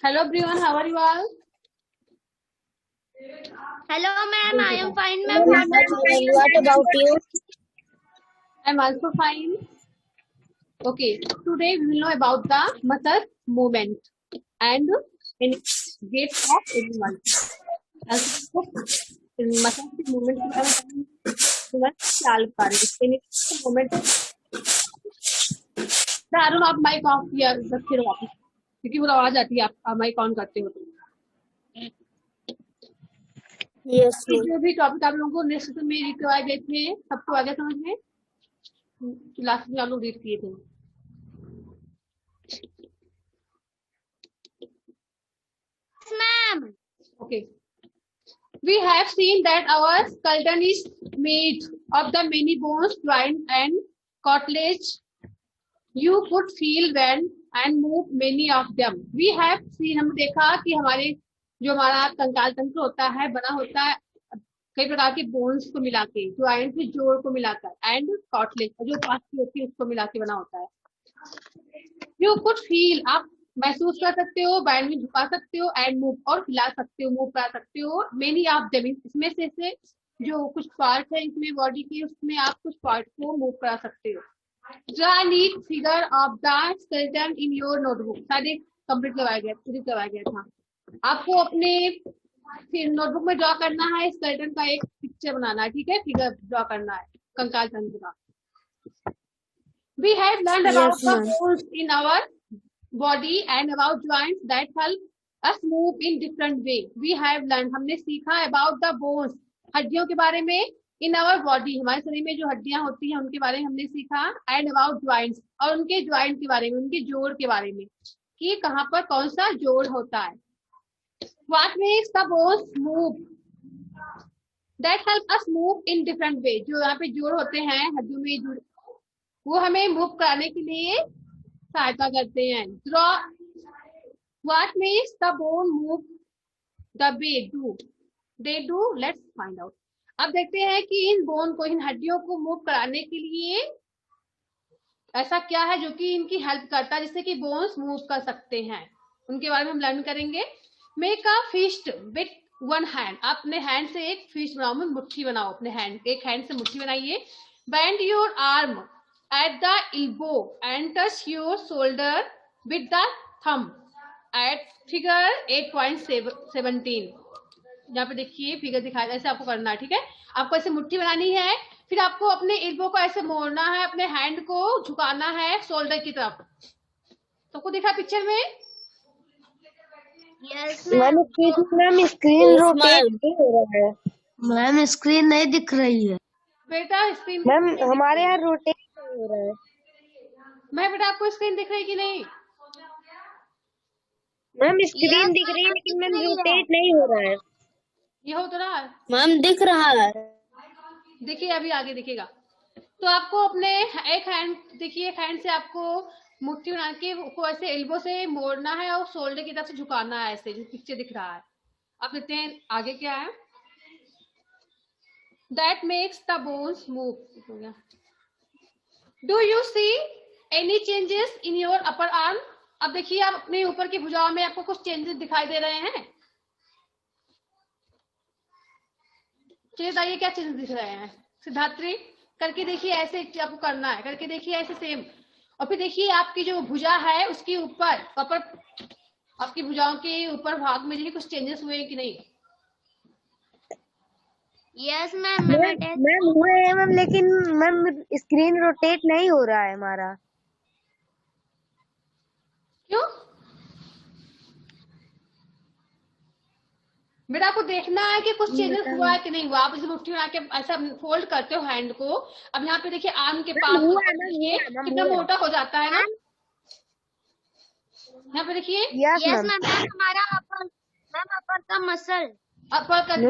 Hello everyone, how are you all? Hello ma'am, I am fine ma'am. Hello, ma'am. What about you? I'm also fine. Okay, today we will know about the muscle movement and weight of everyone. Also, muscle की movement के बारे में तुरंत ख्याल बता रही हूँ। movement दारुण आप माइक ऑफ किया रखे रहो वापस क्योंकि वो आवाज आती है आप माइक ऑन करते हो तो। Yes, ma'am. जो भी टॉपिक आप लोगों को नेक्स्ट में रीड करवाए गए थे सबको आ गया समझ में? लास्ट में आप लोग रीड किए थे। Ma'am. Okay. We have seen that our skeleton is made of the many bones, joints, and cartilage. You could feel when and move many of them. We have seen हम देखा कि हमारे जो हमारा कंकाल तंत्र होता है बना होता है कई प्रकार के बोन्स को मिला के ज्वाइंट में जोड़ को मिलाकर एंड कार्टिलेज जो पास होती है उसको मिला के बना होता है। यू कुड फील आप महसूस कर सकते हो बैंड में झुका सकते हो एंड मूव और हिला सकते हो मूव करा सकते हो मेनी ऑफ देम इसमें से जो कुछ पार्ट है इसमें बॉडी के उसमें आप कुछ पार्ट को मूव करा सकते हो। Draw neat figure of the skeleton in your notebook शायद कंप्लीट करवाया गया था आपको अपने फिर नोटबुक में ड्रॉ करना है स्केलेटन का एक पिक्चर बनाना है ठीक है फिगर ड्रॉ करना है कंकाल तंत्र का। We have learned about Yes, the ma'am. bones in our body and about joints that help us move in different way. We have learned हमने सीखा about the bones हड्डियों के बारे में in our body हमारे शरीर में जो हड्डियां होती हैं उनके बारे में हमने सीखा and about joints और उनके joint के बारे में उनके जोड़ के बारे में कि कहाँ पर कौन सा जोड़ होता है। What makes the bones move? That help us move in different way. जो यहाँ पे जोड़ होते हैं हड्डियों में जुड़ वो हमें मूव कराने के लिए सहायता करते हैं। Draw what makes the bone move the way do they do let's find out. अब देखते हैं कि इन बोन को इन हड्डियों को मूव कराने के लिए ऐसा क्या है जो कि इनकी हेल्प करता है जिससे कि बोन्स मूव कर सकते हैं उनके बारे में हम लर्न करेंगे। Make a fist with one hand आप अपने हैंड से एक फिस्ट बनाओ मुट्ठी बनाओ अपने हैंड एक हैंड से मुट्ठी बनाइए। Bend your arm at the elbow and touch your shoulder with the thumb at figure 8.17 यहाँ पे देखिए फिगर दिखाया ऐसे आपको करना है ठीक है। आपको ऐसे मुट्ठी बनानी है फिर आपको अपने एल्बो को ऐसे मोड़ना है अपने हैंड को झुकाना है शोल्डर की तरफ। तो को दिखा पिक्चर में? Yes ma'am ma'am. Screen rotate नहीं हो रहा है। मैम स्क्रीन नहीं दिख रही है। बेटा स्क्रीन मैम हमारे यहाँ रोटेट नहीं हो रहा है। मैं बेटा आपको स्क्रीन दिख रही कि नहीं? मैम स्क्रीन दिख रही है लेकिन मैम रोटेट नहीं हो रहा है। ये हो तो रहा है मैम दिख रहा है। देखिए अभी आगे दिखेगा। तो आपको अपने एक हैंड देखिए एक हैंड से आपको मुट्ठी बना के को ऐसे एल्बो से मोड़ना है और शोल्डर की तरफ से झुकाना है ऐसे जो पिक्चर दिख रहा है। अब देखते हैं आगे क्या है। That makes the bones move. Do you see any changes in your upper arm? अब देखिए आप अपने ऊपर की भुजाओं में आपको कुछ चेंजेस दिखाई दे रहे हैं। चलिए बताइए क्या चेंजेस दिख रहे हैं। सिद्धात्री करके देखिए ऐसे आपको करना है करके देखिए ऐसे सेम और फिर देखिए आपकी जो भुजा है उसके ऊपर आपकी भुजाओं के ऊपर भाग में देखिए कुछ चेंजेस हुए हैं कि नहीं? Yes ma'am. मैम हुए हैं मैम लेकिन मैम स्क्रीन रोटेट नहीं हो रहा है हमारा। क्यों बेटा आपको देखना है कि कुछ चेंजेस हुआ है कि नहीं हुआ। आप इसे मुट्ठी बना के ऐसा फोल्ड करते हो हैंड को। अब यहाँ पे देखिए आर्म के पास कितना मोटा हो जाता है ना। यहाँ पे देखिए Yes ma'am. हमारा अपर का मसल अपर करके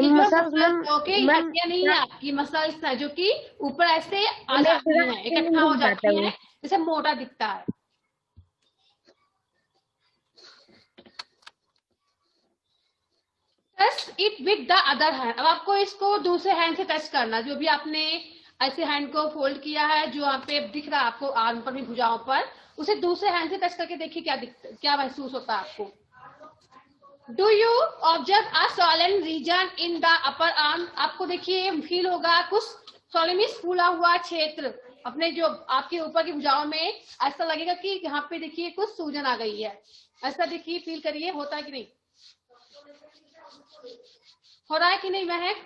ओके हड्डियां नहीं है आपकी मसल्स है जो कि ऊपर ऐसे आ जाती हैं इकट्ठा हो जाती हैं जैसे मोटा दिखता है। Touch it with the other hand. अब आपको इसको दूसरे हैंड से टच करना जो भी आपने ऐसे हैंड को फोल्ड किया है जो यहाँ पे दिख रहा है आपको आर्म पर भी भुजाओं पर उसे दूसरे हैंड से टच करके देखिए क्या महसूस होता है आपको। Do you observe a swollen region in the upper arm? आपको देखिए फील होगा कुछ swollen मीन्स फूला हुआ क्षेत्र अपने जो आपके ऊपर की भुजाओं में, ऐसा लगेगा कि यहाँ पे देखिए कुछ सूजन आ गई है, ऐसा देखिए फील करिए, होता है कि नहीं, हो रहा है कि नहीं महक?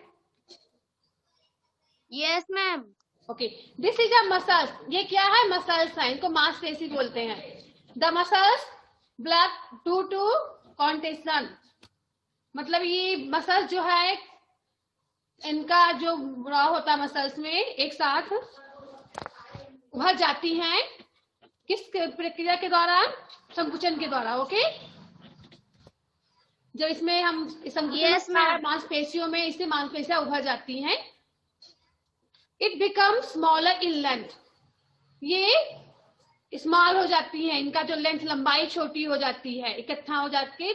Yes ma'am. Okay, this is a muscles, ये क्या है? मसल्स है, इनको मांसपेशी बोलते हैं। The muscles blood do to contention, मतलब ये मसल्स जो है इनका जो रॉ होता है मसल्स में एक साथ उभर जाती हैं, किस प्रक्रिया के द्वारा? संकुचन के द्वारा। ओके, जब इसमें हम Yes, ma'am. मांसपेशियों में इससे मांसपेशियां उभर जाती हैं। It become smaller in length, ये स्मॉल हो जाती है, इनका जो लेंथ लंबाई छोटी हो जाती है, इकट्ठा हो जाके।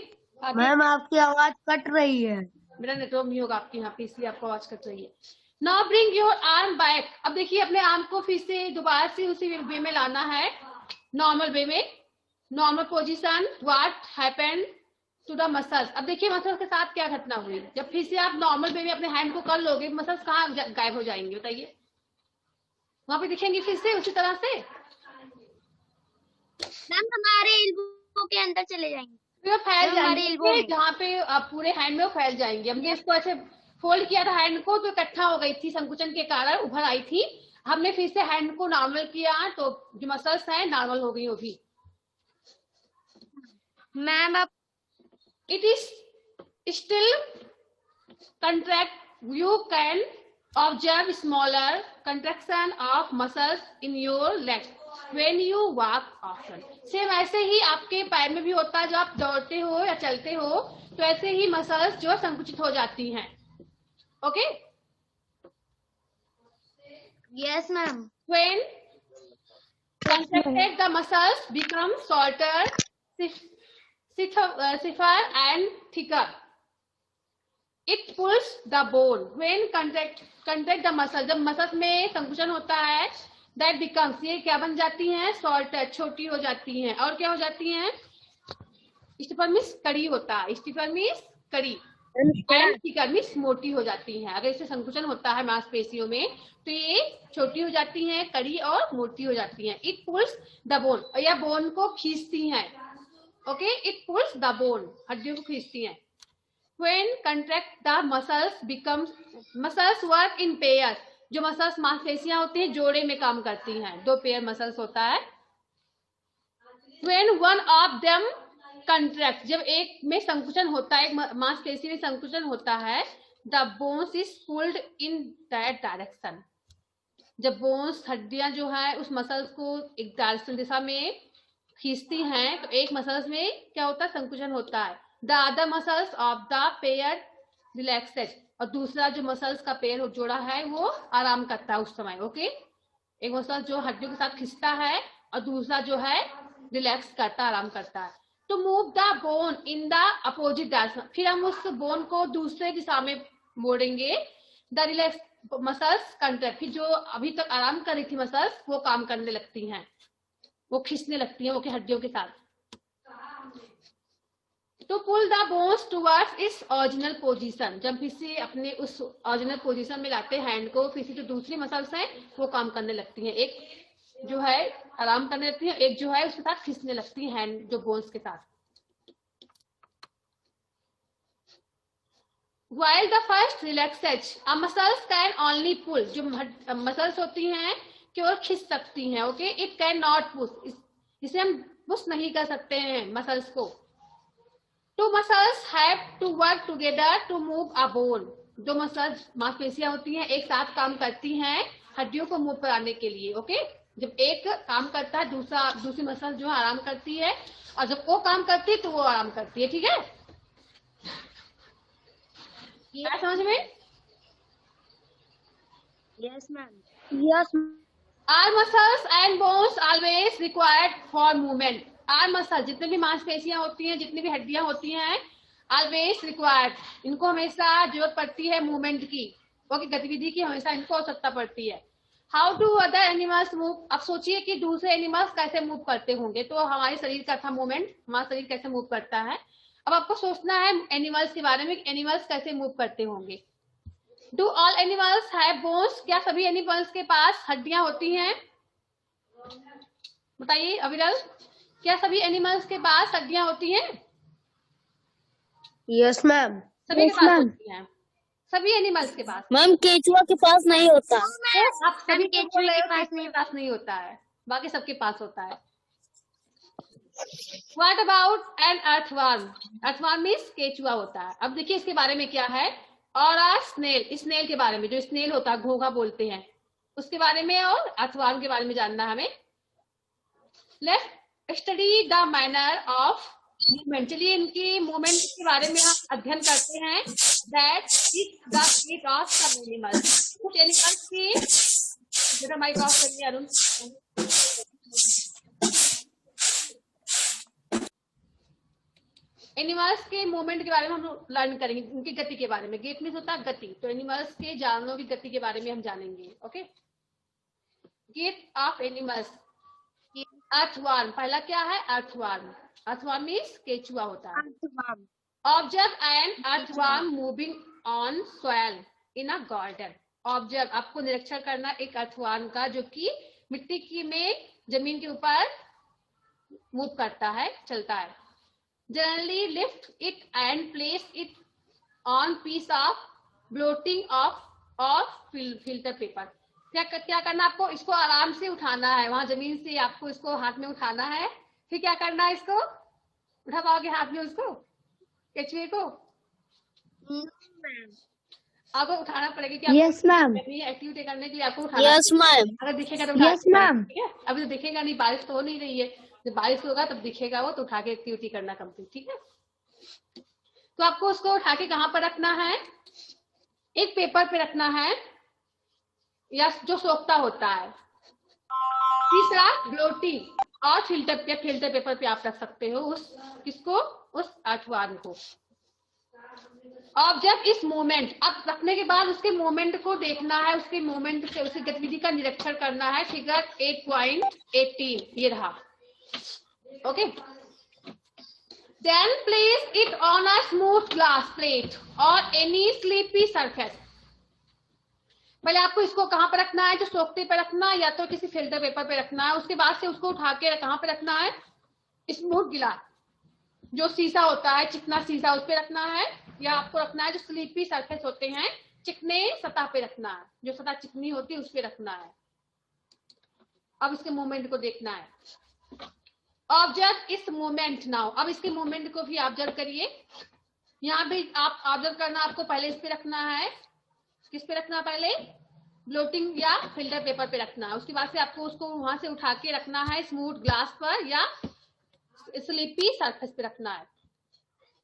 मैम आपकी आवाज कट रही है। मेरा नेटवर्क नहीं होगा आपके यहाँ पे, इसलिए आपको आवाज कट रही है। Now bring your arm back, अब देखिए अपने आर्म को फिर से दोबारा से उसी वे में लाना है, नॉर्मल वे में, normal position. What happened to the muscles, अब देखिए मसल्स के साथ क्या घटना हुई, जब फिर से आप नॉर्मल वे में अपने हैंड को कर लोगे, मसल्स कहाँ गायब हो जाएंगे बताइए? वहां पे दिखेंगे फिर से उसी तरह से, मैम हमारे एल्बो के अंदर चले जाएंगे, फिर फैल हमारे जाएंगे, elbow में। जहाँ पे पूरे हैंड में वो फैल जाएंगे। हमने इसको ऐसे फोल्ड किया था हैंड को, तो इकट्ठा हो गई थी, संकुचन के कारण उभर आई थी। हमने फिर से हैंड को नॉर्मल किया तो जो मसल्स हैं नॉर्मल हो गई वो भी। मैम अब it is still contract, you can observe smaller contraction of muscles in your legs when you walk often. Same ऐसे ही आपके पैर में भी होता है, जब आप दौड़ते हो या चलते हो तो ऐसे ही मसल्स जो संकुचित हो जाती हैं। Okay, yes ma'am. when contracted the muscles become shorter, stiffer and thicker. It pulls the bone when contract the muscle, जब मसल्स में संकुचन होता है, that becomes, ये क्या बन जाती हैं? shorter, छोटी हो जाती हैं, और क्या हो जाती हैं? स्टिफर मीन्स कड़ी होता है, स्टिफर मीन्स कड़ी, एंड थिकर मीन्स मोटी हो जाती हैं। अगर इससे संकुचन होता है मांसपेशियों में तो ये छोटी हो जाती हैं, कड़ी और मोटी हो जाती हैं। इट पुल्स द बोन, या बोन को खींचती हैं। Okay, it pulls the bone, हड्डियों को खींचती हैं। When contract the muscles work in pairs, जो मसल्स मांसपेशियां होती हैं जोड़े में काम करती हैं, दो पेयर मसल्स होता है। When one of them contract, जब एक में संकुचन होता है, एक मांसपेशी में संकुचन होता है, the bones is pulled in that direction, जब बोन्स हड्डियां जो है उस मसल्स को एक डायरेक्शन दिशा में खींचती हैं, तो एक मसल्स में क्या होता है? संकुचन होता है। The other muscles of the pair relaxed, और दूसरा जो मसल्स का पेयर जोड़ा है वो आराम करता है उस समय। ओके, एक मसल जो हड्डियों के साथ खींचता है और दूसरा जो है रिलैक्स करता है, आराम करता है। तो move the bone in the opposite direction, फिर हम उस बोन को दूसरे दिशा में मोड़ेंगे। द रिलैक्स मसल्स कंट्रैक्ट, फिर जो अभी तक आराम कर रही थी मसल्स वो काम करने लगती हैं, वो खींचने लगती हैं वो हड्डियों के साथ। तो पुल द बोन्स टुवर्ड्स इस ओरिजिनल पोजीशन, जब फिर से अपने उस ओरिजिनल पोजीशन में लाते हैं हैंड को, फिर से जो दूसरी मसल्स हैं वो काम करने लगती हैं। एक जो है आराम करने लगती है, एक जो है उसके साथ खींचने लगती है हैंड जो बोन्स के साथ। While the first relaxes, a muscles can only pull, जो मसल्स होती हैं केवल खींच सकती हैं। Okay, it can not push, इसे हम पुश नहीं कर सकते हैं मसल्स को। Two muscles have to work together to move a bone, जो मसल्स मांसपेशियां होती हैं एक साथ काम करती हैं हड्डियों को मूव कराने के लिए। ओके, जब एक काम करता है दूसरी मसल जो है आराम करती है, और जब वो काम करती है तो वो आराम करती है। ठीक है, क्या समझ में? Yes ma'am. Yes Our muscles and bones always required for movement. Our muscles, जितने भी मांसपेशियां होती हैं, जितनी भी हड्डियां होती हैं, always required, इनको हमेशा जरूरत पड़ती है मूवमेंट की, ओके, गतिविधि की हमेशा इनको आवश्यकता पड़ती है। How do other animals move? अब सोचिए कि दूसरे एनिमल्स कैसे मूव करते होंगे, तो हमारे शरीर का था मूवमेंट, हमारा शरीर कैसे मूव करता है। अब आपको सोचना है एनिमल्स के बारे में, एनिमल्स कैसे मूव करते होंगे। Do all animals have bones? क्या सभी एनिमल्स के पास हड्डियां होती हैं? बताइए अविरल, क्या सभी एनिमल्स के पास हड्डियां होती हैं? Yes ma'am. सभी के पास होती हैं, सभी एनिमल्स के पास। मैम केचुआ के पास नहीं होता। आप सभी केचुए बोल रहे के हो पास केचुए के पास नहीं होता है, बाकी सबके पास होता है। What about an earthworm? earthworm means केचुआ होता है। अब देखिए इसके बारे में क्या है, और स्नेल, स्नेल के बारे में, जो स्नेल होता है, घोंघा बोलते हैं, उसके बारे में, और earthworm के बारे में जानना है हमें। Let's study the manner of movement. चलिए इनकी मूवमेंट के बारे में हम अध्ययन करते हैं। That is the feet of some animals. कुछ एनिमल्स की, जरा माइक ऑफ करिए अरुण। एनिमल्स के मूवमेंट के बारे में हम लर्न करेंगे, उनकी गति के बारे में। गेट मीन्स होता है गति, तो एनिमल्स के जानवरों की गति के बारे में हम जानेंगे। Okay, gait of animals. Earthworm, पहला क्या है? अर्थवर्म। अर्थवर्म मीन्स केचुआ होता है। Observe an earthworm moving on soil in a garden. Observe, आपको निरीक्षण करना एक अर्थवर्म का, जो कि मिट्टी की में, जमीन के ऊपर मूव करता है, चलता है। Generally lift it and place it on piece of blotting of filter paper. क्या करना आपको? इसको आराम से उठाना है, वहां जमीन से आपको इसको हाथ में उठाना है। फिर क्या करना है? इसको उठा पाओगे हाथ में उसको, केचुए को? आपको उठाना पड़ेगा कि यस मैम। एक्टिविटी करने के लिए आपको उठाना। Yes ma'am. अगर दिखेगा तो यस मैम। ठीक है, अभी तो दिखेगा नहीं, बारिश तो हो नहीं रही है, जब बारिश होगा तब दिखेगा वो, तो उठा के एक्टिविटी करना कंप्लीट। ठीक है, तो आपको उसको उठा के कहाँ पर रखना है? एक पेपर पे रखना है, या जो सोखता होता है। तीसरा ब्लोटिंग और फिल्टर पेपर पे आप रख सकते हो उस किसको? उस अर्थवर्म को। ऑब्जर्व इस मूवमेंट। अब रखने के बाद उसके मूवमेंट को देखना है, उसके मूवमेंट से उसकी गतिविधि का निरीक्षण करना है। फिगर 8.18 ये रहा। Okay, then place it on a smooth glass plate और एनी स्लिपी सरफेस। पहले आपको इसको कहां पर रखना है? जो सोखते पे रखना है, या तो किसी फिल्टर पेपर पे रखना है। उसके बाद से उसको उठा के कहां पे रखना है? स्मूथ गिलास, जो शीशा होता है, चिकना शीशा, उस पे रखना है, या आपको रखना है जो स्लिपी सरफेस होते हैं, चिकने सतह पे रखना है, जो सतह चिकनी होती है उस पे रखना है। अब इसके मूवमेंट को देखना है। ऑब्जर्व इस मूवमेंट नाउ। अब इसके मूवमेंट को भी ऑब्जर्व करिए। यहाँ भी आप ऑब्जर्व करना, आपको पहले इस पे रखना है। किस पे रखना है? पहले ब्लोटिंग या फिल्टर पेपर पे रखना है। उसके बाद से आपको उसको वहां से उठा के रखना है स्मूथ ग्लास पर या स्लिपी सरफेस पे रखना है।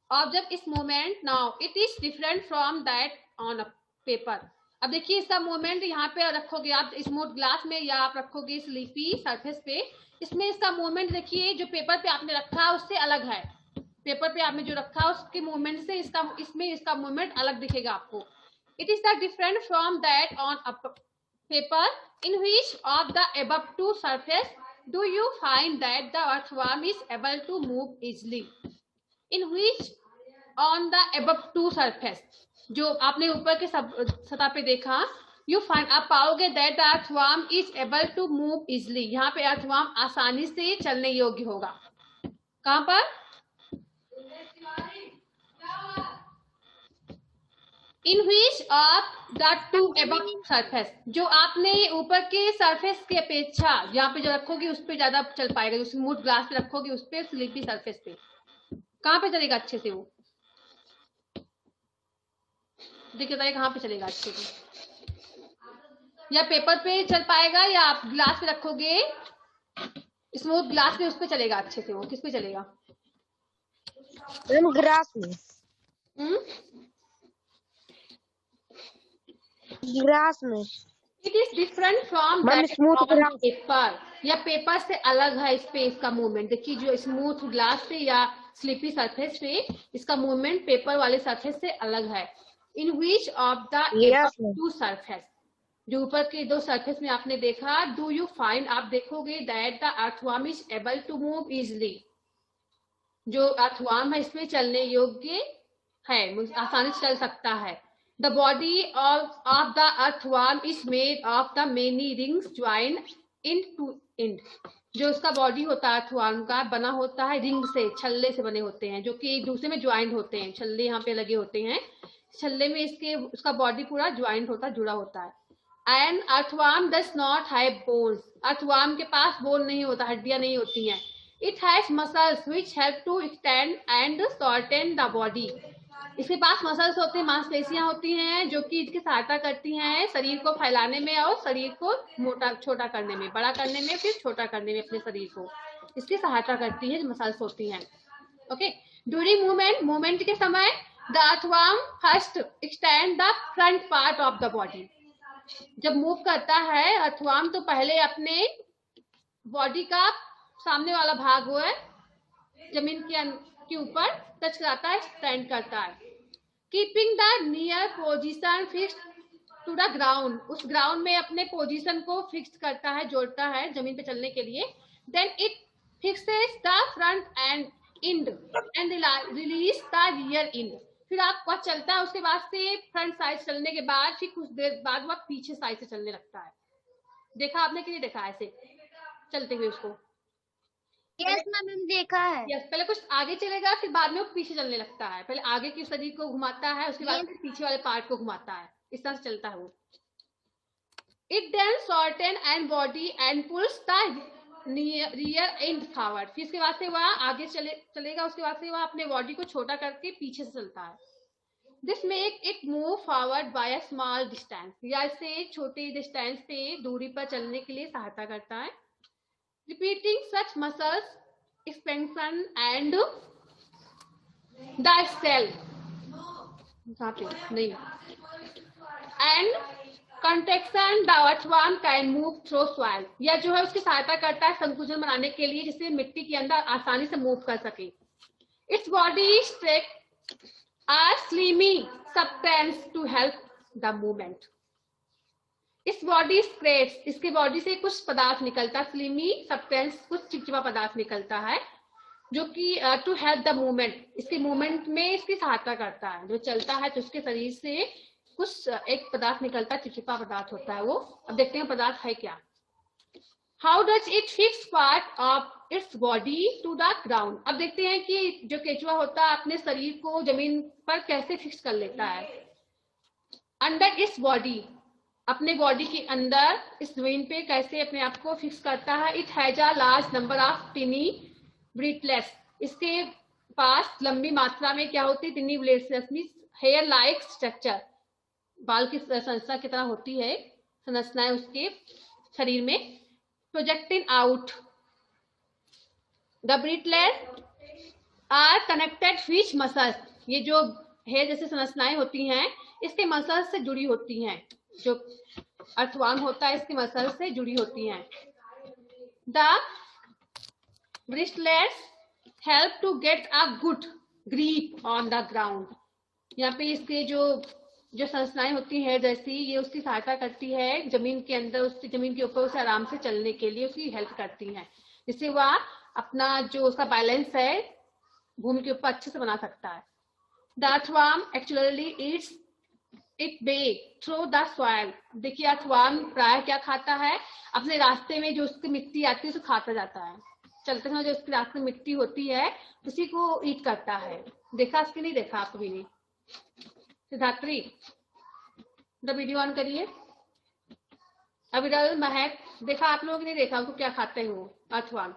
ऑब्जर्व इस movement now, it is different from that on a paper. अब देखिए इसका मूवमेंट यहाँ पे रखोगे आप स्मूथ ग्लास में, या आप रखोगे स्लिपी सरफेस पे, इसमें इसका मूवमेंट देखिए जो पेपर पे आपने रखा उससे अलग है। पेपर पे आपने जो रखा उसके मूवमेंट से इसका मूवमेंट अलग दिखेगा आपको। It is the different from that on a paper. In which of the above two surface do you find that the earthworm is able to move easily? In which on the above two surface, जो आपने ऊपर के सतह पे देखा, you find, आप पाओगे that the earthworm is able to move easily. यहाँ पे अर्थवर्म आसानी से चलने योग्य होगा। कहां पर? इन which of the two above surface, जो आपने ऊपर के सरफेस की अपेक्षा यहाँ पे जो रखोगे उस पे ज्यादा चल पाएगा। जो स्मूथ ग्लास पे रखोगे उस पे, स्लिपी सरफेस पे कहाँ पे चलेगा अच्छे से? वो देखिए बताइए कहाँ पे चलेगा अच्छे से? या पेपर पे चल पाएगा, या आप ग्लास पे रखोगे स्मूथ ग्लास पे, उस पे चलेगा अच्छे से? वो किस पे चलेगा? ग्रास में। ग्रास में। It is different from smooth glass paper, या पेपर से अलग है इस पे इसका मूवमेंट। देखिए जो स्मूथ ग्लास पे या स्लिपी सरफेस पे इसका मूवमेंट पेपर वाले सरफेस से अलग है। इन which of the two surface, जो ऊपर के दो सरफेस में आपने देखा, डू यू फाइंड, आप देखोगे that the earthworm is able to move easily. जो अर्थवर्म है इसमें चलने योग्य है, आसानी से चल सकता है। The body of the earthworm is made of the many rings join in to end. जो उसका बॉडी होता है अर्थवर्म का, बना होता है रिंग से, छल्ले से बने होते हैं, जो कि एक दूसरे में ज्वाइंट होते हैं। छल्ले यहाँ पे लगे होते हैं, छल्ले में उसका बॉडी पूरा ज्वाइंट होता है, जुड़ा होता है। And earthworm does not have bones. Earthworm के पास बोन नहीं होता, हड्डियां नहीं होती हैं। It has muscles which help to extend and shorten the body. इसके पास मसल्स होते हैं, मांसपेशियां होती हैं, जो कि इसकी सहायता करती हैं शरीर को फैलाने में और शरीर को छोटा करने में, बड़ा करने में, फिर छोटा करने में अपने शरीर को इसकी सहायता करती है, जो मसल्स होती हैं। ओके, ड्यूरिंग मूवमेंट के समय the earthworm first extend the front part of the body. जब मूव करता है अर्थवर्म तो पहले अपने बॉडी का सामने वाला भाग वो है जमीन के ऊपर टच कराता है, स्टैंड करता है। Keeping the near position fix to the ground. उस ग्राउंड में अपने पोजीशन को फिक्स करता है, जोड़ता है जमीन पे चलने के लिए। Then it fixes the front end end and release the rear end. फिर आपका चलता है, उसके बाद से फ्रंट साइड चलने के बाद फिर कुछ देर बाद वह पीछे साइड से चलने लगता है। देखा आपने कि नहीं देखा ऐसे चलते हुए उसको? यस मैम देखा है। यस, पहले कुछ आगे चलेगा, फिर बाद में वो पीछे चलने लगता है। पहले आगे के शरीर को घुमाता है, उसके बाद फिर पीछे वाले पार्ट को घुमाता है, इस तरह से चलता है वो। It then shorten and body and pulls the rear end forward. फिर इसके बाद से वह आगे चलेगा, उसके बाद से वह अपने बॉडी को छोटा करके पीछे से चलता है। This make it move forward bye a small distance. या इसे छोटे डिस्टेंस पे दूरी पर चलने के लिए सहायता करता है। Repeating such muscles expansion and the cell and contraction the earthworm can move through soil। यह जो है उसकी सहायता करता है संकुचन बनाने के लिए, जिससे मिट्टी के अंदर आसानी से मूव कर सके। Its body stretch a slimy substance to help the movement। इस बॉडी स्क्रेट्स, इसके बॉडी से कुछ पदार्थ निकलता है, स्लिमी सब्सटेंस, कुछ चिपचिपा पदार्थ निकलता है, जो कि टू हेल्प द मूवमेंट, इसके मूवमेंट में इसकी सहायता करता है। जो चलता है तो उसके शरीर से कुछ एक पदार्थ निकलता है, चिपचिपा पदार्थ होता है वो। अब देखते हैं पदार्थ है क्या। How does it fix part of its body to the ground. अब देखते हैं कि जो केचुआ होता है अपने शरीर को जमीन पर कैसे फिक्स कर लेता है। अंडर इट्स बॉडी, अपने बॉडी के अंदर इस जमीन पे कैसे अपने आप को फिक्स करता है। It has a large number of tiny bristlets. इसके पास लंबी मात्रा में क्या होती है, tiny bristlets means hair like structure, बाल की संरचना की तरह होती है संरचनाएं उसके शरीर में। Projecting out the bristlets are connected which muscles. ये जो हेयर जैसे संरचनाएं होती हैं इसके मसल्स से जुड़ी होती हैं, जो अर्थवर्म होता है इसके मसल से जुड़ी होती हैं। The bristlets help to get a good grip on the ground. यहाँ पे इसके जो संरचनाएं होती है जैसी, ये उसकी सहायता करती है जमीन के अंदर, उसकी जमीन के ऊपर उसे आराम से चलने के लिए उसकी हेल्प करती हैं, जिससे वह अपना जो उसका बैलेंस है भूमि के ऊपर अच्छे से बना सकता है। The earthworm actually Yeats it way through the soil. देखिए अर्थवर्म प्राय क्या खाता है, अपने रास्ते में जो उसकी मिट्टी आती है उसे खाता जाता है। चलते समय जो उसके रास्ते में मिट्टी होती है उसी को ईट करता है। देखा इसके नहीं देखा आप कभी नहीं? सिद्धात्री द वीडियो ऑन करिए। अविरल, महक, देखा आप लोगों ने नहीं देखा उसको क्या खाते हैं वो अर्थवर्म?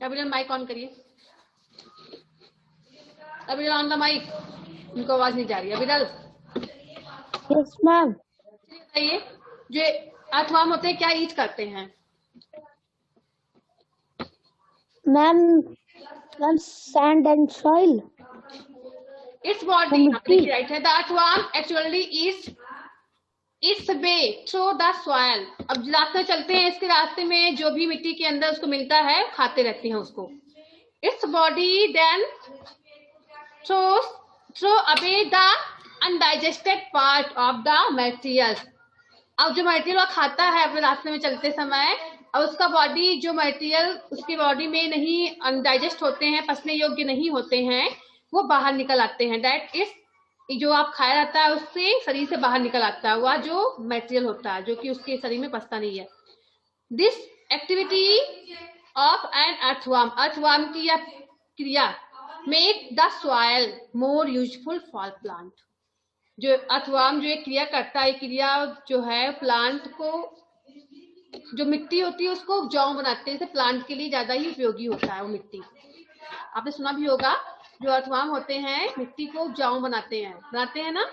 अविरल माइक ऑन करिए। अविरल ऑन द माइक, उनको आवाज नहीं जा रही। अविरल यस मैम। बताइए जो अर्थवर्म होते हैं क्या ईट करते हैं? Ma'am sand and soil. Its body right है। The earthworm actually its way through the soil. अब रास्ते चलते हैं, इसके रास्ते में जो भी मिट्टी के अंदर उसको मिलता है खाते रहते हैं उसको। Its body then throw away the undigested part of the materials। अब जो मटेरियल वो खाता है अपने रास्ते में चलते समय, और उसका बॉडी जो मटेरियल उसकी बॉडी में नहीं अनडाइजेस्ट होते हैं, पचने योग्य नहीं होते हैं, वो बाहर निकल आते हैं। दैट इज जो आप खाया जाता है उससे शरीर से बाहर निकल आता है वह जो मटेरियल होता है जो कि उसके शरीर में पचता नहीं है। This activity of an earthworm की यह क्रिया make the soil more useful for plant. जो अर्थवर्म जो एक क्रिया करता है, क्रिया जो है प्लांट को, जो मिट्टी होती है उसको उपजाऊ बनाते हैं, प्लांट के लिए ज्यादा ही उपयोगी होता है वो मिट्टी। आपने सुना भी होगा जो अर्थवर्म होते हैं मिट्टी को उपजाऊ बनाते हैं ना?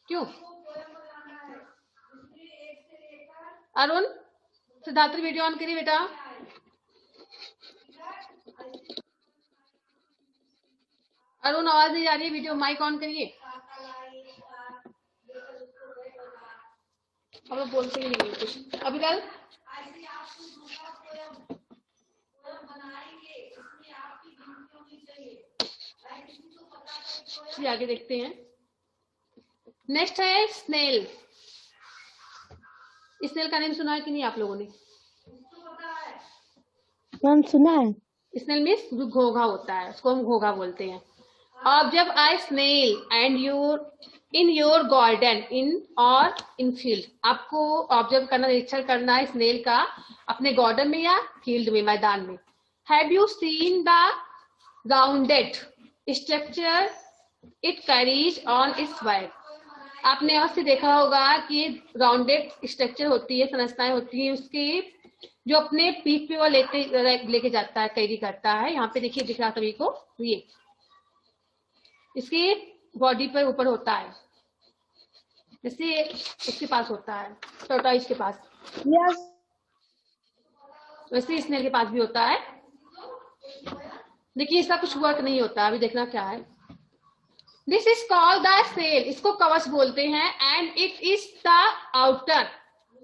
क्यों? अरुण, सिद्धार्थ वीडियो ऑन करिए बेटा। अरुण आवाज नहीं आ रही है, वीडियो माइक ऑन करिए। हम लोग बोलते ही नहीं है कुछ। अभिलाल, आगे देखते हैं। नेक्स्ट है स्नेल। स्नेल का नेम सुना है कि नहीं आप लोगों ने? मैम सुना है। स्नेल मीन्स जो घोंघा होता है, उसको हम घोंघा बोलते हैं। Observe a snail and in your garden in field. आपको ऑब्जर्व करना, निरीक्षण करना है स्नेल का अपने गार्डन में या फील्ड में, मैदान में। Have you seen the rounded structure it carries on it's back. आपने अवश्य देखा होगा कि राउंडेड स्ट्रक्चर होती है, संरचनाएं होती है उसकी, जो अपने पीठ पे वो लेके जाता है, कैरी करता है। यहाँ पे देखिए दिख रहा सभी को, ये इसकी बॉडी पर ऊपर होता है, जैसे इसके पास होता है, टोर्टोइस के पास, यस वैसे स्नेल के पास भी होता है। देखिए इसका कुछ वर्क नहीं होता, अभी देखना क्या है। This is called the shell, इसको कवच बोलते हैं। And it is the outer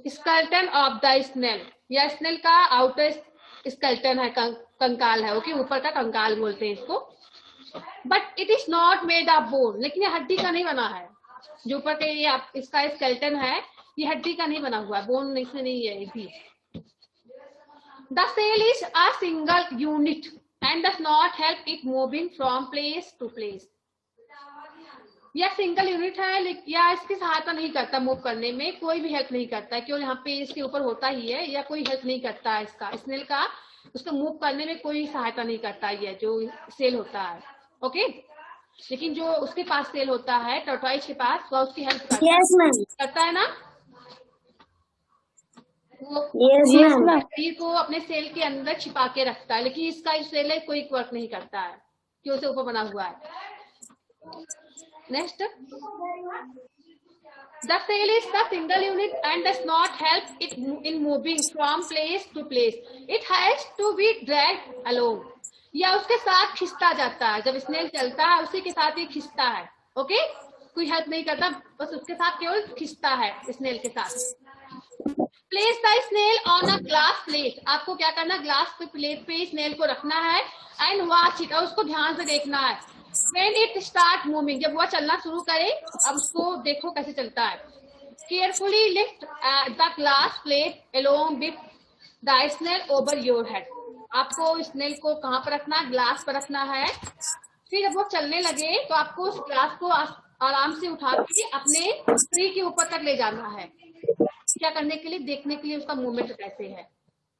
skeleton of the snail, या स्नेल का आउटर स्केलेटन है, कंकाल है, ओके, ऊपर का कंकाल बोलते हैं इसको। But it is not made of bone, लेकिन ये हड्डी का नहीं बना है। जो ऊपर का ये इसका स्केलेटन है ये हड्डी का नहीं बना हुआ है, बोन इसमें नहीं है भी। The shell is a single unit and does not help it moving from place to place. यह सिंगल यूनिट है या इसकी सहायता नहीं करता मूव करने में, कोई भी हेल्प नहीं करता है, केवल यहाँ पे इसके ऊपर होता ही है, या कोई हेल्प नहीं करता है इसका, स्नेल का उसको मूव करने में कोई सहायता नहीं करता है जो सेल होता है, ओके। लेकिन जो उसके पास सेल होता है टोर्टोइस के पास, वह उसकी हेल्प करता है ना। वो शरीर को अपने सेल के अंदर छिपा के रखता है, लेकिन इसका सेल कोई वर्क नहीं करता है कि उसे ऊपर बना हुआ है। Next, the cell is the single unit and does not help it in moving from place to place. It has to be dragged along. या उसके साथ खिंचता जाता है, जब स्नेल चलता है उसी के साथ ही खिंचता है, ओके। कोई हेल्प नहीं करता, बस उसके साथ केवल खिंचता है स्नेल के साथ। Place the snail on a glass plate, आपको क्या करना, ग्लास पे प्लेट पे स्नेल को रखना है। एंड वॉच इट, और उसको ध्यान से देखना है। When it start moving, जब वह चलना शुरू करे, अब उसको देखो कैसे चलता है। Carefully lift the glass plate along with the snail over your head. आपको स्नेल को कहाँ पर रखना है, ग्लास पर रखना है। फिर जब वो चलने लगे तो आपको उस ग्लास को आराम से उठा के अपने ट्री के ऊपर तक ले जाना है। क्या करने के लिए, देखने के लिए उसका मूवमेंट कैसे है।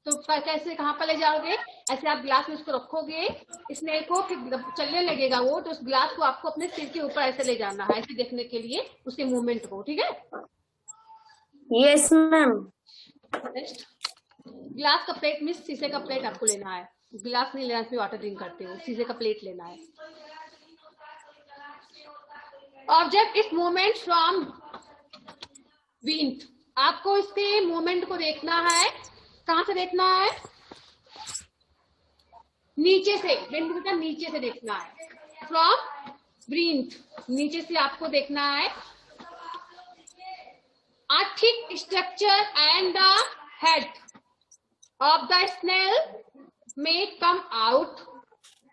तो कैसे, कहाँ पर ले जाओगे, ऐसे आप ग्लास में उसको रखोगे स्नेल को, फिर चलने लगेगा वो, तो उस ग्लास को आपको अपने सिर के ऊपर ऐसे ले जाना है, ऐसे देखने के लिए उसके मूवमेंट को, ठीक है। Yes ma'am. ग्लास का प्लेट मीन्स शीशे का प्लेट आपको लेना है, गिलास नहीं लेना, इसमें वाटर ड्रिंक करते हो, शीशे का प्लेट लेना है। ऑब्जेक्ट इस मूवमेंट फ्रॉम विंड, आपको इसके मूवमेंट को देखना है। कहां से देखना है, नीचे से, विंड का नीचे से देखना है। फ्रॉम विंड, नीचे से आपको देखना है। A thick structure and the head of the snail may come out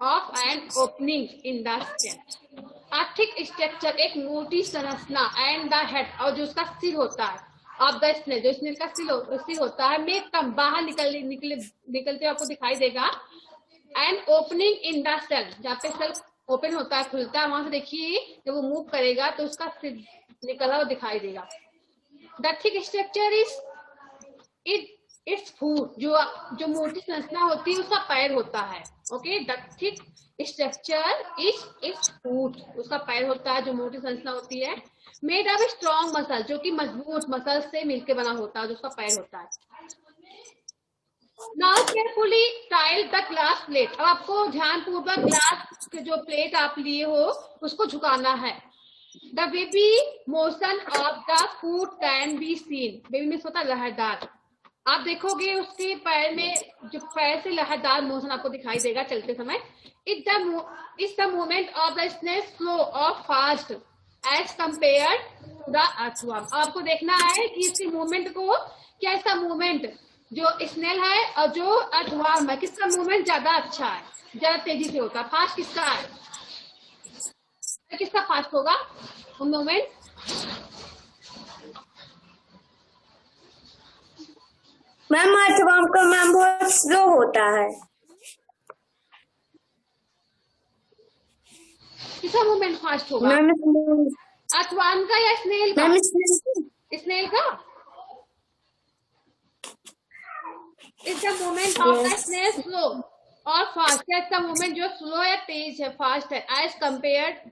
of an opening in the stem. A thick structure, एक मोटी संरचना, एंड द हेड, और जो उसका सिर होता है, ऑफ द स्नेल, जो स्नेल का सिर होता है, में कम बाहर निकलते आपको दिखाई देगा। And opening in the cell, जहाँ पे सेल ओपन होता है, खुलता है, वहां से देखिए जब वो मूव करेगा तो उसका सिर निकला हुआ दिखाई देगा। The thick structure is its foot, जो मोटी संरचना होती है उसका पैर होता है। Okay, the thick structure is its foot, उसका पैर होता है, जो मोटी संरचना होती है। मेड ऑफ स्ट्रॉन्ग मसल, जो कि मजबूत मसल से मिलकर बना होता है, जो उसका पैर होता है। Now carefully tile the glass plate, अब आपको ध्यानपूर्वक ग्लास के जो प्लेट आप लिए हो उसको झुकाना है। The baby motion of the foot can be seen, baby means होता है लहरदार। आप देखोगे उसके पैर में, जो पैर से लहरदार मोशन आपको दिखाई देगा चलते समय। Is the movement of the snail slow और fast as compare to the earthworm. आपको देखना है कि इसकी मूवमेंट को, क्या इसका मूवमेंट जो स्नेल है और जो अर्थवर्म है, किसका मूवमेंट ज्यादा अच्छा है, ज्यादा तेजी से होता है, फास्ट किसका है, किसका फास्ट होगा मूवमेंट? मैम अर्थवर्म का मैम बहुत स्लो होता है। किसका मूवमेंट फास्ट होगा, मैम अर्थवर्म का या स्नेल का? स्नेल का। Is the movement of the snail slow और फास्ट, क्या इसका मूवमेंट जो स्लो या तेज है, फास्ट है, as compared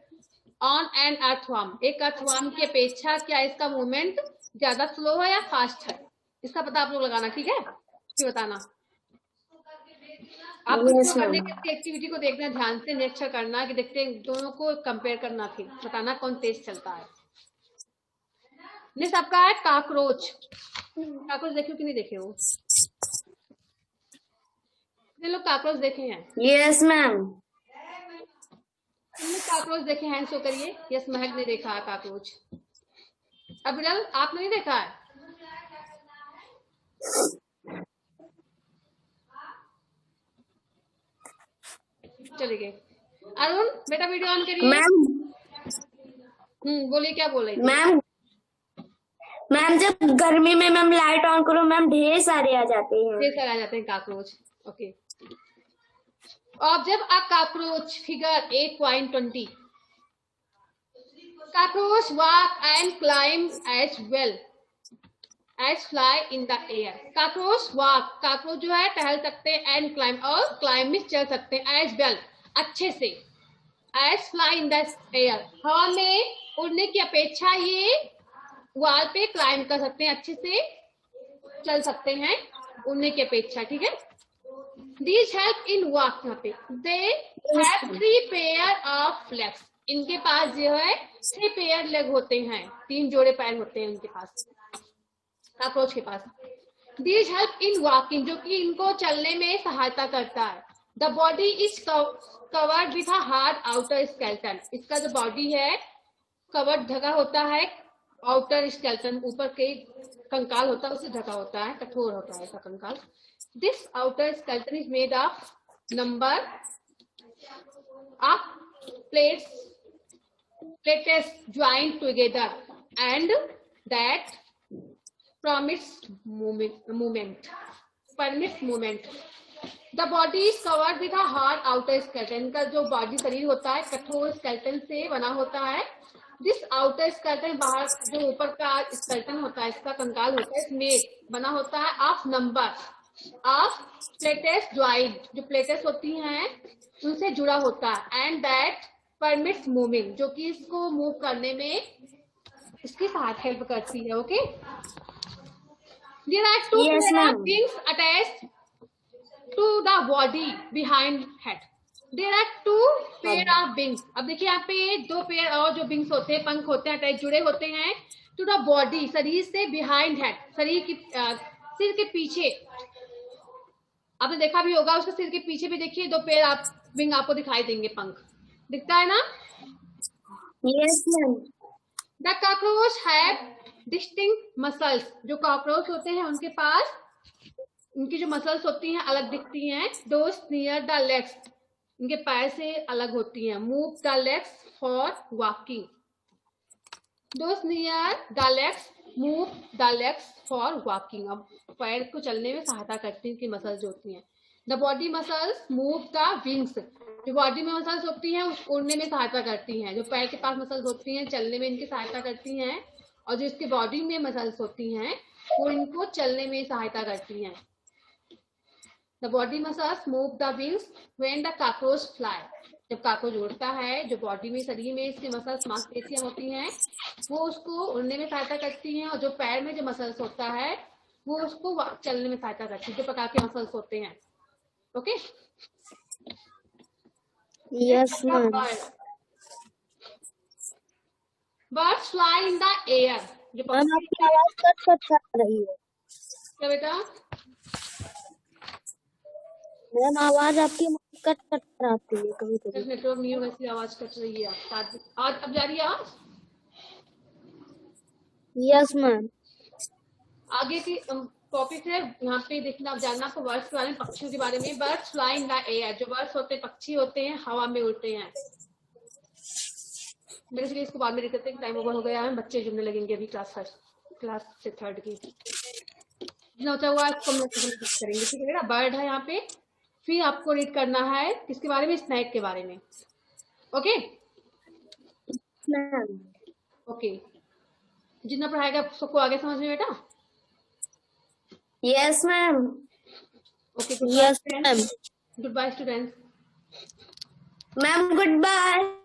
on an earthworm, एक अर्थवर्म की अपेक्षा क्या इसका मूवमेंट ज्यादा स्लो है या फास्ट है? इसका पता आप लोग लगाना, ठीक है, फिर बताना। आप करने के एक्टिविटी को देखना ध्यान से, निरीक्षण करना कि देखते हैं दोनों को कंपेयर करना, थी बताना कौन तेज चलता है। नेक्स्ट आपका है काकरोच। काकरोच देखे कि नहीं देखे हो? कितने लोग काकरोच देखे हैं? Yes ma'am. काकरोच देखे हैं, शो करिए। यस, महक ने देखा है काकरोच। अभिनव आपने नहीं देखा है? चले गए। अरुण बेटा वीडियो ऑन करिए। मैम बोलिए, क्या बोल रही थी? मैम जब गर्मी में मैम लाइट ऑन करो मैम ढेर सारे आ जाते हैं। ढेर सारे आ जाते हैं cockroach. Okay, observe a cockroach figure 8.20। Cockroach walk and climb as well as fly in the air. Cockroach walk, cockroach जो है टहल सकते हैं, एंड क्लाइम, और क्लाइम में चल सकते हैं, एज वेल अच्छे से, as fly in the air, हवा में उड़ने की अपेक्षा ये वॉल पे क्लाइम कर सकते हैं, अच्छे से चल सकते हैं उड़ने की अपेक्षा, ठीक है। These help in walk, यहाँ पे they have 3 pair of legs, इनके पास जो है 3 पेयर लेग होते हैं, 3 जोड़े पैर होते हैं उनके पास, काकरोच के पास। These help in walking, जो कि इनको चलने में सहायता करता है। The body is covered with a hard outer skeleton, इसका जो बॉडी है कवर्ड ढका होता है, आउटर स्केलेटन ऊपर के कंकाल होता है उससे ढका होता है, कठोर होता है इसका कंकाल। This outer skeleton is made of number of plates joined together and that permits movement. The body is covered with a hard outer skeleton, का जो बॉडी शरीर होता है कठोर स्केलेटन से बना होता है। This outer skeleton, बाहर जो ऊपर का स्केलेटन होता है, इसका कंकाल होता है, made बना होता है of number ऑफ प्लेटेस ज्वाइंट, जो प्लेटेस होती हैं उनसे जुड़ा होता है, एंड दैट परमिट्स मूविंग, जो कि इसको मूव करने में इसके साथ हेल्प करती है। Okay, there are 2 pair of wings attached to the body behind head. There are 2 pair of wings, अब देखिए यहाँ पे 2 पेयर और जो विंग्स होते हैं, पंख होते हैं, अटैच जुड़े होते हैं टू द बॉडी, शरीर से, बिहाइंड हेड, शरीर की सिर के पीछे। आपने देखा भी होगा उसके सिर के पीछे भी देखिए 2 पेयर आप विंग आपको दिखाई देंगे, पंख दिखता है ना? Yes ma'am. The cockroach have distinct muscles, जो कॉकरोच होते हैं उनके पास उनकी जो मसल्स होती हैं अलग दिखती हैं। दोस नियर द लेग्स, इनके पैर से अलग होती हैं। Move the legs for walking. Those near the legs move the legs for walking. अब पैर को चलने में सहायता करती हैं, इनकी मसल्स होती हैं। The body muscles move the wings. जो बॉडी में मसल्स होती हैं उड़ने में सहायता करती हैं। जो पैर के पास मसल्स होती हैं चलने में इनकी सहायता करती हैं, और जो इसके बॉडी में मसल्स होती हैं वो इनको चलने में सहायता करती हैं। The body muscles move the wings when the cockroach fly. जब काकरोच उड़ता है, जो बॉडी में शरीर में इसके मसल्स मांसपेशियां होती हैं वो उसको उड़ने में सहायता करती हैं, और जो पैर में जो मसल्स होता है वो उसको चलने में सहायता करती है। जो प्रकार के मसल्स होते हैं। Okay. Yes ma'am. Birds fly in the air. जो मैम आपकी आवाज कट कट आ रही है। क्या बेटा? मैम आवाज आपकी कट कट कर आती है कभी कभी। नेटवर्क नहीं होगा इसलिए आवाज कट रही है। आज अब जा रही है आवाज? Yes ma'am. आगे की टॉपिक है यहाँ पे देखना, अब जानना आपको बर्ड्स के बारे में, पक्षियों के बारे में। Birds fly in the air. जो बर्ड्स होते हैं, पक्षी होते हैं, हवा में उड़ते हैं। मेरे इसलिए इसको बाद में देखते हैं, टाइम ओवर हो गया है, बच्चे जुड़ने लगेंगे अभी क्लास से थर्ड की। जितना होता हुआ इसको हम लोग करेंगे, ठीक है बेटा। बर्ड है यहाँ पे, फिर आपको रीड करना है किसके बारे में? स्नैक के बारे में। Okay ma'am. ओके। जितना पढ़ाएगा सबको आगे समझ में बेटा? Yes ma'am. Okay. Yes ma'am. Good bye students. Ma'am good bye.